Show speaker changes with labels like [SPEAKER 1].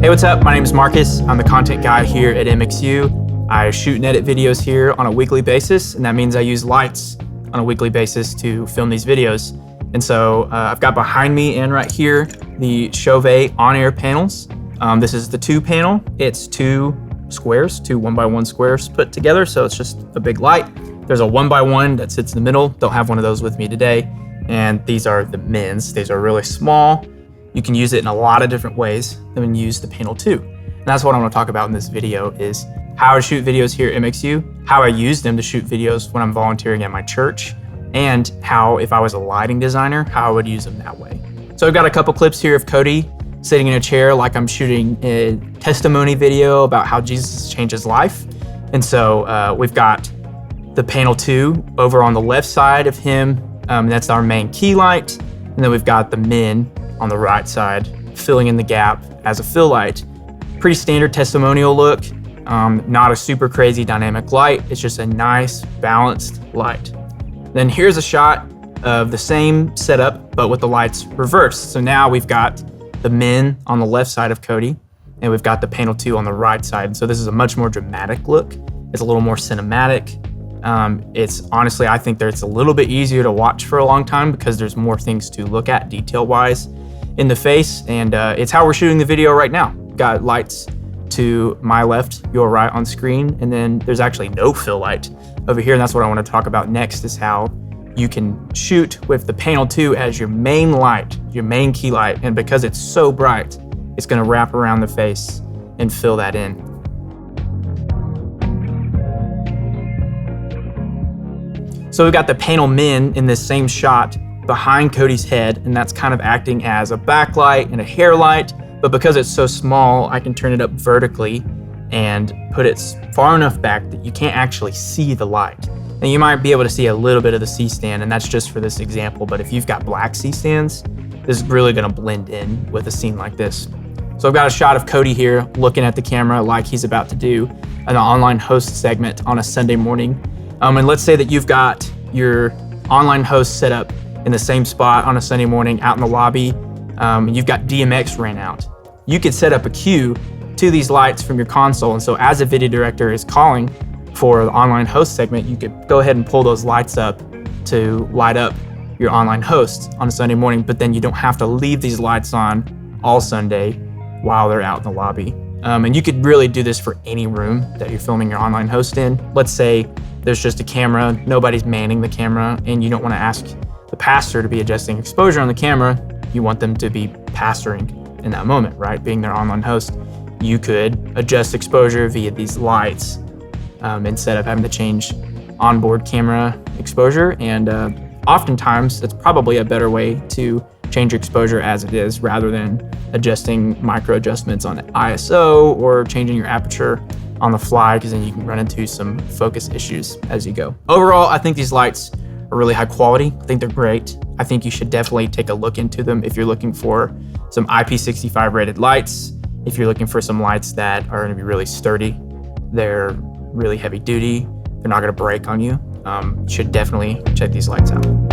[SPEAKER 1] Hey, what's up? My name is Marcus. I'm the content guy here at MXU. I shoot and edit videos here on a weekly basis, and that means I use lights on a weekly basis to film these videos. And so I've got behind me and right here the Chauvet OnAir panels. This is the 2 panel. It's 2 squares, 2 1x1 squares put together, so it's just a big light. There's a 1x1 that sits in the middle. Don't have one of those with me today. And these are the mins. These are really small. You can use it in a lot of different ways than use the panel 2. And that's what I want to talk about in this video is how I shoot videos here at MXU, how I use them to shoot videos when I'm volunteering at my church, and how, if I was a lighting designer, how I would use them that way. So I've got a couple clips here of Cody sitting in a chair like I'm shooting a testimony video about how Jesus changed his life. And so we've got the panel 2 over on the left side of him. That's our main key light. And then we've got the min on the right side, filling in the gap as a fill light. Pretty standard testimonial look, not a super crazy dynamic light. It's just a nice balanced light. Then here's a shot of the same setup, but with the lights reversed. So now we've got the min on the left side of Cody, and we've got the panel 2 on the right side. So this is a much more dramatic look. It's a little more cinematic. It's honestly, I think that it's a little bit easier to watch for a long time because there's more things to look at detail-wise in the face, and it's how we're shooting the video right now. Got lights to my left, your right on screen, and then there's actually no fill light over here, and that's what I want to talk about next is how you can shoot with the panel 2 as your main light, your main key light, and because it's so bright, it's going to wrap around the face and fill that in. So we've got the panel min in this same shot behind Cody's head, and that's kind of acting as a backlight and a hair light, but because it's so small, I can turn it up vertically and put it far enough back that you can't actually see the light. Now you might be able to see a little bit of the C-stand, and that's just for this example, but if you've got black C-stands, this is really gonna blend in with a scene like this. So I've got a shot of Cody here looking at the camera like he's about to do an online host segment on a Sunday morning. And let's say that you've got your online host set up in the same spot on a Sunday morning out in the lobby, and you've got DMX ran out. You could set up a cue to these lights from your console, and so as a video director is calling for the online host segment, you could go ahead and pull those lights up to light up your online host on a Sunday morning, but then you don't have to leave these lights on all Sunday while they're out in the lobby. And you could really do this for any room that you're filming your online host in. Let's say there's just a camera, nobody's manning the camera, and you don't want to ask the pastor to be adjusting exposure on the camera. You want them to be pastoring in that moment, right? Being their online host. You could adjust exposure via these lights instead of having to change onboard camera exposure. And oftentimes, it's probably a better way to change your exposure as it is rather than adjusting micro adjustments on ISO or changing your aperture on the fly, because then you can run into some focus issues as you go. Overall, I think these lights are really high quality. I think they're great. I think you should definitely take a look into them if you're looking for some IP65 rated lights, if you're looking for some lights that are gonna be really sturdy, they're really heavy duty, they're not gonna break on you. You should definitely check these lights out.